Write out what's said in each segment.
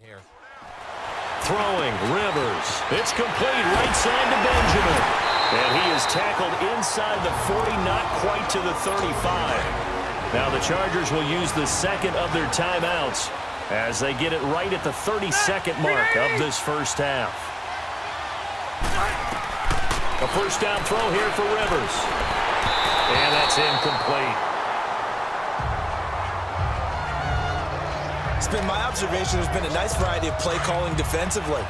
Here. Throwing, Rivers. It's complete, right side to Benjamin. And he is tackled inside the 40, not quite to the 35. Now the Chargers will use the second of their timeouts as they get it right at the 32nd mark of this first half. A first down throw here for Rivers. And that's incomplete. It's been my observation there's been a nice variety of play calling defensively.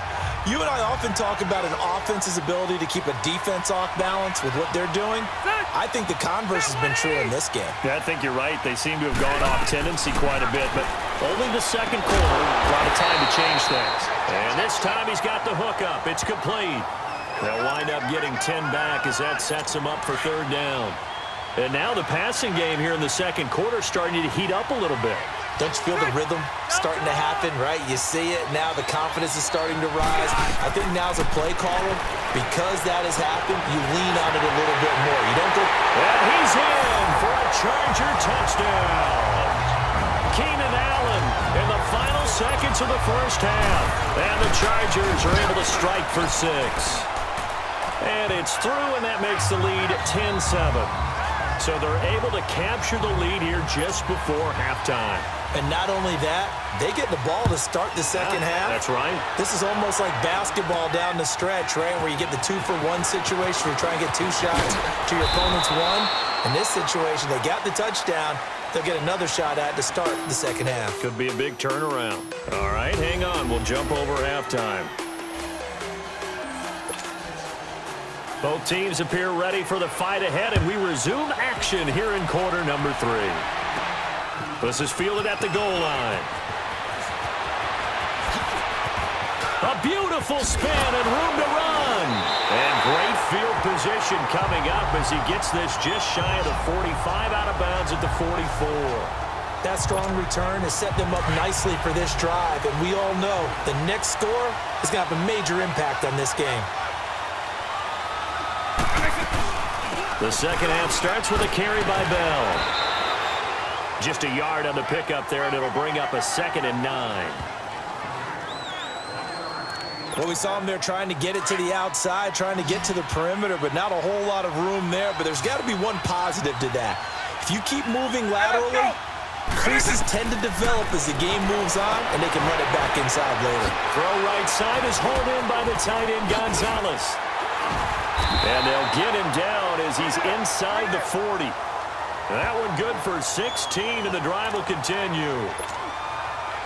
You and I often talk about an offense's ability to keep a defense off balance with what they're doing. I think the converse has been true in this game. Yeah, I think you're right. They seem to have gone off tendency quite a bit, but only the second quarter, a lot of time to change things. And this time he's got the hook up. It's complete. They'll wind up getting 10 back as that sets them up for third down. And now the passing game here in the second quarter starting to heat up a little bit. Don't you feel the rhythm starting to happen, right? You see it. Now the confidence is starting to rise. I think now as a play caller, because that has happened, you lean on it a little bit more. You don't go... And he's in for a Charger touchdown. Keenan Allen in the final seconds of the first half. And the Chargers are able to strike for 6. And it's through, and that makes the lead 10-7. So they're able to capture the lead here just before halftime. And not only that, they get the ball to start the second half. That's right. This is almost like basketball down the stretch, right, where you get the 2-for-1 situation where you try and get 2 shots to your opponent's 1. In this situation, they got the touchdown. They'll get another shot at to start the second half. Could be a big turnaround. All right, hang on. We'll jump over halftime. Both teams appear ready for the fight ahead, and we resume action here in quarter number 3. This is fielded at the goal line. A beautiful spin and room to run. And great field position coming up as he gets this just shy of the 45 out of bounds at the 44. That strong return has set them up nicely for this drive, and we all know the next score is going to have a major impact on this game. The second half starts with a carry by Bell. Just a yard on the pickup there, and it'll bring up a 2nd and 9. Well, we saw him there trying to get it to the outside, trying to get to the perimeter, but not a whole lot of room there. But there's got to be one positive to that. If you keep moving laterally, creases tend to develop as the game moves on, and they can run it back inside later. Throw right side is hauled in by the tight end, Gonzalez. And they'll get him down as he's inside the 40. That one good for 16, and the drive will continue.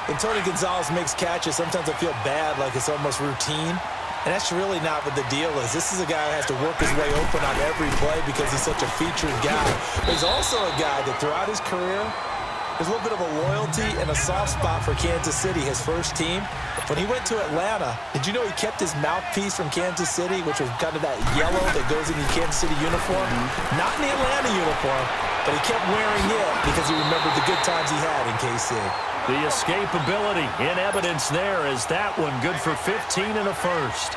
When Tony Gonzalez makes catches, sometimes I feel bad, like it's almost routine. And that's really not what the deal is. This is a guy who has to work his way open on every play because he's such a featured guy. But he's also a guy that throughout his career, there's a little bit of a loyalty and a soft spot for Kansas City, his first team. When he went to Atlanta, did you know he kept his mouthpiece from Kansas City, which was kind of that yellow that goes in the Kansas City uniform? Not in the Atlanta uniform, but he kept wearing it because he remembered the good times he had in KC. The escapability in evidence there as that one good for 15 and a first.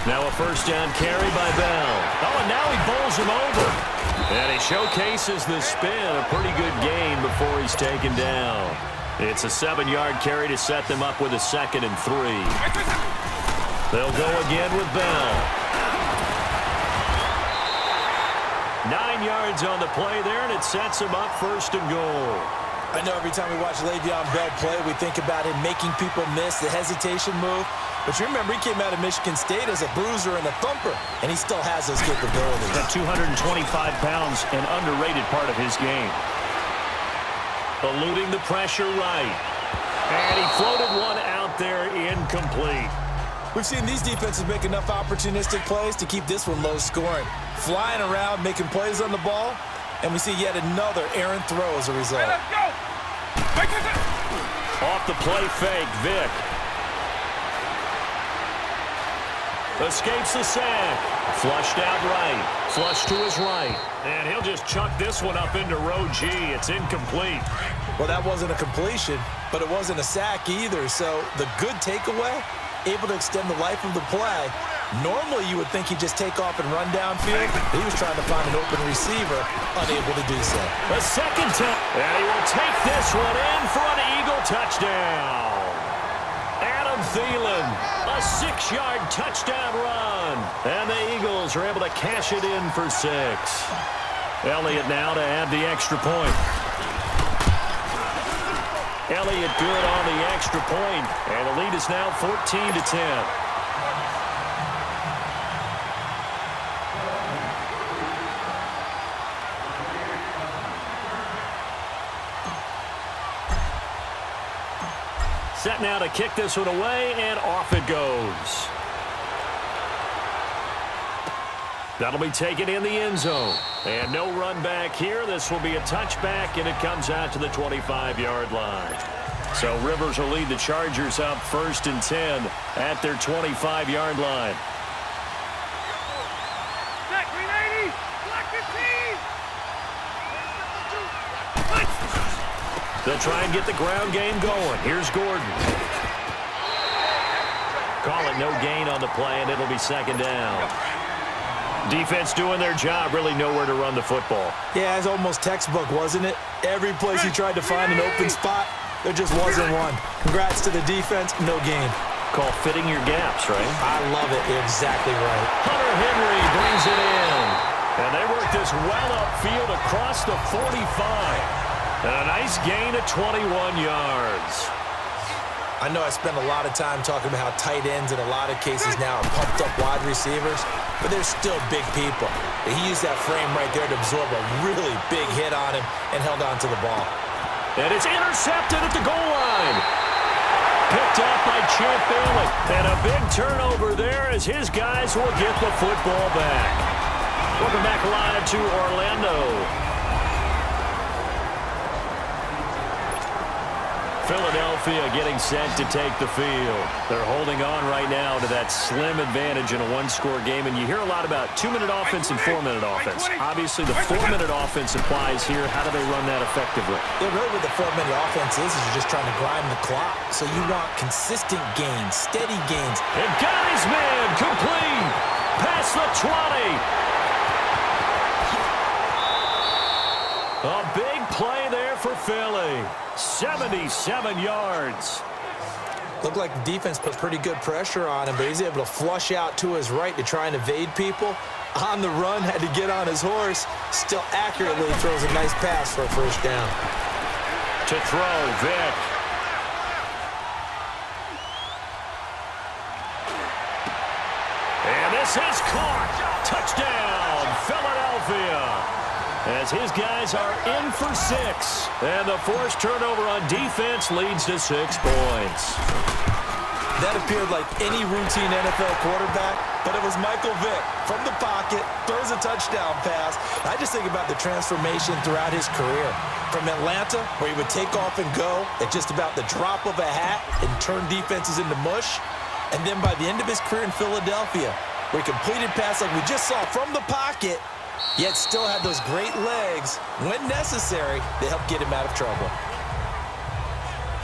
Now a first down carry by Bell. Oh, and now he bowls him over. And he showcases the spin. A pretty good gain before he's taken down. It's a 7-yard carry to set them up with a 2nd and 3. They'll go again with Bell. 9 yards on the play there, and it sets him up 1st and goal. I know every time we watch Le'Veon Bell play, we think about him making people miss, the hesitation move. But you remember, he came out of Michigan State as a bruiser and a thumper, and he still has those capabilities. That 225 pounds, an underrated part of his game. Eluding the pressure right. And he floated one out there incomplete. We've seen these defenses make enough opportunistic plays to keep this one low scoring. Flying around, making plays on the ball, and we see yet another errant throw as a result. Hey, let's go! Off the play fake, Vick. Escapes the sack. Flushed out right. Flush to his right. And he'll just chuck this one up into row G. It's incomplete. Well, that wasn't a completion, but it wasn't a sack either. So the good takeaway, able to extend the life of the play, Normally, you would think he'd just take off and run downfield. He was trying to find an open receiver, unable to do so. A second time, and he will take this one in for an Eagle touchdown. Adam Thielen, a 6-yard touchdown run. And the Eagles are able to cash it in for 6. Elliott now to add the extra point. Elliott good on the extra point, and the lead is now 14-10. Set now to kick this one away, and off it goes. That'll be taken in the end zone. And no run back here. This will be a touchback, and it comes out to the 25-yard line. So Rivers will lead the Chargers up 1st and 10 at their 25-yard line. They'll try and get the ground game going. Here's Gordon. Call it no gain on the play, and it'll be 2nd down. Defense doing their job, really nowhere to run the football. Yeah, it's almost textbook, wasn't it? Every place he tried to find an open spot, there just wasn't one. Congrats to the defense, no gain. Call fitting your gaps, right? I love it. You're exactly right. Hunter Henry brings it in. And they work this well upfield across the 45. And a nice gain of 21 yards. I know I spend a lot of time talking about how tight ends in a lot of cases now are pumped up wide receivers, but they're still big people. He used that frame right there to absorb a really big hit on him and held on to the ball. And it's intercepted at the goal line. Picked up by Champ Bailey. And a big turnover there as his guys will get the football back. Welcome back live to Orlando. Philadelphia getting set to take the field. They're holding on right now to that slim advantage in a one-score game. And you hear a lot about 2-minute offense and 4-minute offense. Obviously, the 4-minute offense applies here. How do they run that effectively? Yeah, really what the 4-minute offense is you're just trying to grind the clock. So you want consistent gains, steady gains. And got his man complete. Past the 20. A big play there for Philly. 77 yards. Looked like the defense put pretty good pressure on him, but he's able to flush out to his right to try and evade people. On the run, had to get on his horse. Still accurately throws a nice pass for a 1st down. To throw, Vic. And this is caught. Touchdown, Philadelphia. As his guys are in for 6. And the forced turnover on defense leads to 6 points. That appeared like any routine NFL quarterback, but it was Michael Vick from the pocket, throws a touchdown pass. I just think about the transformation throughout his career. From Atlanta, where he would take off and go at just about the drop of a hat and turn defenses into mush. And then by the end of his career in Philadelphia, where he completed pass like we just saw from the pocket, yet still had those great legs, when necessary, to help get him out of trouble.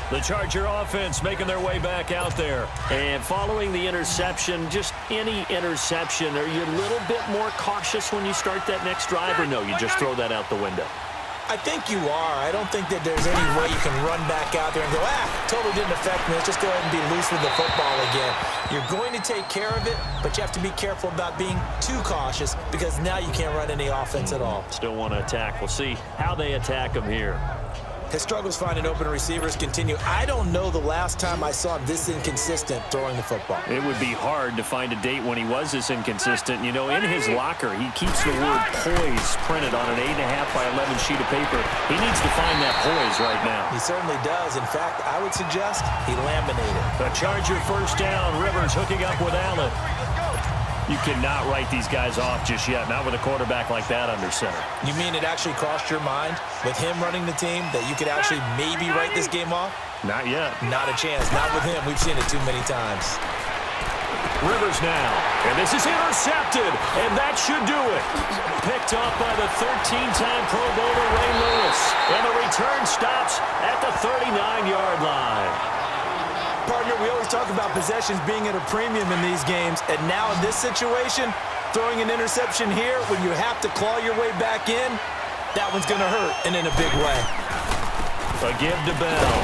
The Charger offense making their way back out there. And following the interception, just any interception, are you a little bit more cautious when you start that next drive, or no, you just throw that out the window? I think you are. I don't think that there's any way you can run back out there and go, totally didn't affect me. Let's just go ahead and be loose with the football again. You're going to take care of it, but you have to be careful about being too cautious because now you can't run any offense at all. Still want to attack. We'll see how they attack him here. His struggles finding open receivers continue. I don't know the last time I saw him this inconsistent throwing the football. It would be hard to find a date when he was this inconsistent. You know, in his locker, he keeps the word poise printed on an 8.5 by 11 sheet of paper. He needs to find that poise right now. He certainly does. In fact, I would suggest he laminated. The Charger 1st down. Rivers hooking up with Allen. You cannot write these guys off just yet, not with a quarterback like that under center. You mean it actually crossed your mind with him running the team that you could actually maybe write this game off? Not yet. Not a chance. Not with him. We've seen it too many times. Rivers now. And this is intercepted. And that should do it. Picked up by the 13-time Pro Bowler Ray Lewis. And the return stops at the 39-yard line. Partner, we always talk talk about possessions being at a premium in these games, and now in this situation, throwing an interception here when you have to claw your way back in, that one's going to hurt, and in a big way. A give to Bell.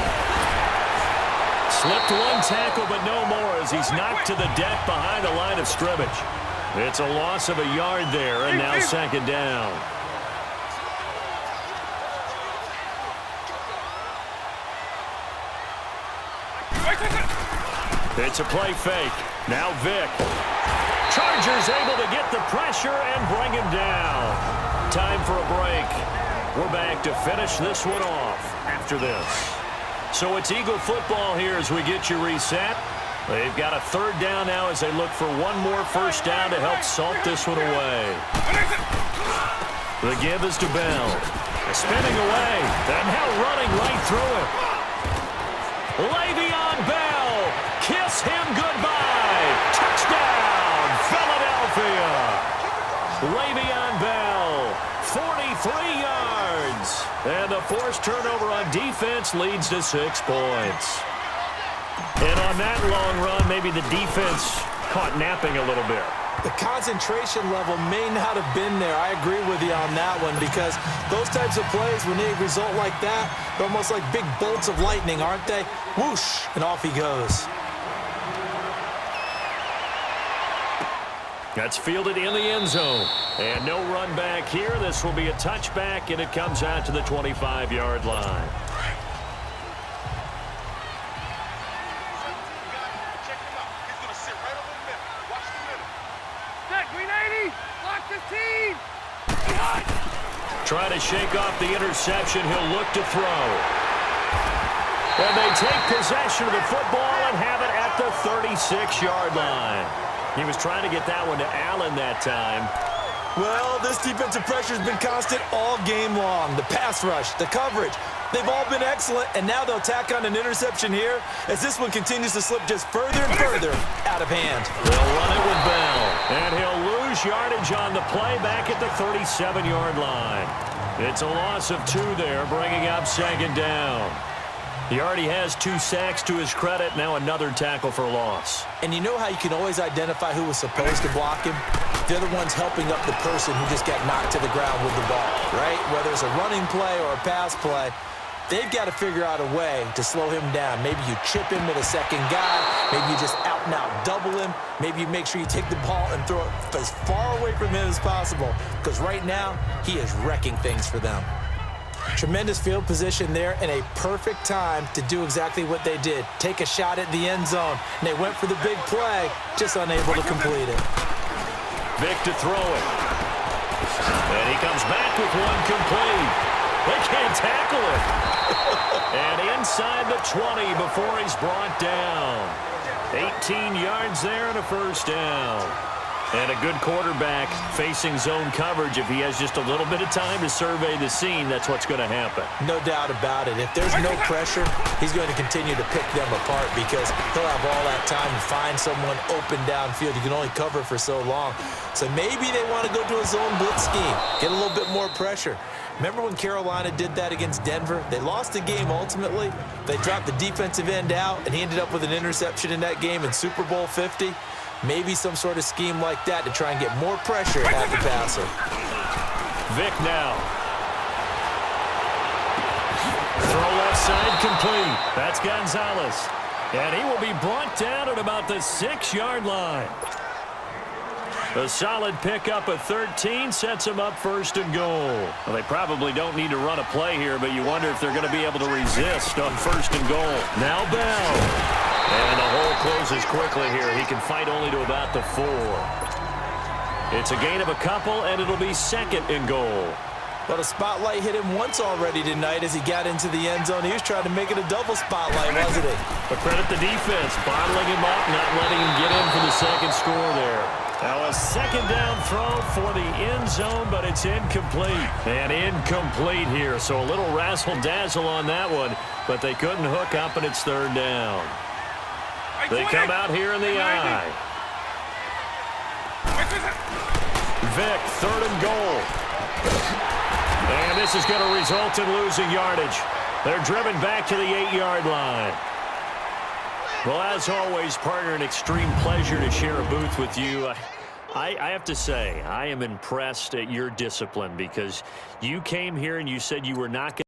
Slipped one tackle, but no more as he's knocked to the deck behind the line of scrimmage. It's a loss of a yard there, and now second down. It's a play fake. Now Vic. Chargers able to get the pressure and bring him down. Time for a break. We're back to finish this one off after this. So it's Eagle football here as we get you reset. They've got a third down now as they look for one more first down to help salt this one away. The give is to Bell. Spinning away. And now running right through it. Le'Veon Bell. Kiss him goodbye. Touchdown, Philadelphia. Le'Veon Bell, 43 yards. And the forced turnover on defense leads to 6 points. And on that long run, maybe the defense caught napping a little bit. The concentration level may not have been there. I agree with you on that one because those types of plays, when they result like that, they're almost like big bolts of lightning, aren't they? Whoosh, and off he goes. That's fielded in the end zone. And no run back here. This will be a touchback, and it comes out to the 25-yard line. Trying to shake off the interception. He'll look to throw. And they take possession of the football and have it at the 36-yard line. He was trying to get that one to Allen that time. Well, this defensive pressure has been constant all game long. The pass rush, the coverage, they've all been excellent, and now they'll tack on an interception here as this one continues to slip just further and further out of hand. They'll run it with Bell, and he'll lose yardage on the play back at the 37-yard line. It's a loss of 2 there, bringing up second down. He already has 2 sacks to his credit, now another tackle for loss. And you know how you can always identify who was supposed to block him? They're the ones helping up the person who just got knocked to the ground with the ball, right? Whether it's a running play or a pass play, they've got to figure out a way to slow him down. Maybe you chip him with a second guy. Maybe you just out and out double him. Maybe you make sure you take the ball and throw it as far away from him as possible because right now he is wrecking things for them. Tremendous field position there and a perfect time to do exactly what they did. Take a shot at the end zone. And they went for the big play, just unable to complete it. Vic to throw it. And he comes back with one complete. They can't tackle it. And inside the 20 before he's brought down. 18 yards there and a first down. And a good quarterback facing zone coverage. If he has just a little bit of time to survey the scene, that's what's going to happen. No doubt about it. If there's no pressure, he's going to continue to pick them apart because he'll have all that time to find someone open downfield. You can only cover for so long. So maybe they want to go to a zone blitz scheme, get a little bit more pressure. Remember when Carolina did that against Denver? They lost the game ultimately. They dropped the defensive end out, and he ended up with an interception in that game in Super Bowl 50. Maybe some sort of scheme like that to try and get more pressure at the passer. Vic now. Throw left side complete. That's Gonzalez. And he will be brought down at about the 6-yard line. A solid pickup of 13 sets him up first and goal. Well, they probably don't need to run a play here, but you wonder if they're going to be able to resist on first and goal. Now Bell. And the hole closes quickly here. He can fight only to about the 4. It's a gain of a couple, and it'll be second and goal. Well, the spotlight hit him once already tonight as he got into the end zone. He was trying to make it a double spotlight, wasn't he? But credit the defense, bottling him up, not letting him get in for the second score there. Now a second down throw for the end zone, but it's incomplete. And incomplete here, so a little razzle-dazzle on that one, but they couldn't hook up, and it's third down. They come out here in the eye. Vic, third and goal. And this is going to result in losing yardage. They're driven back to the 8-yard line. Well, as always, partner, an extreme pleasure to share a booth with you. I have to say, I am impressed at your discipline because you came here and you said you were not going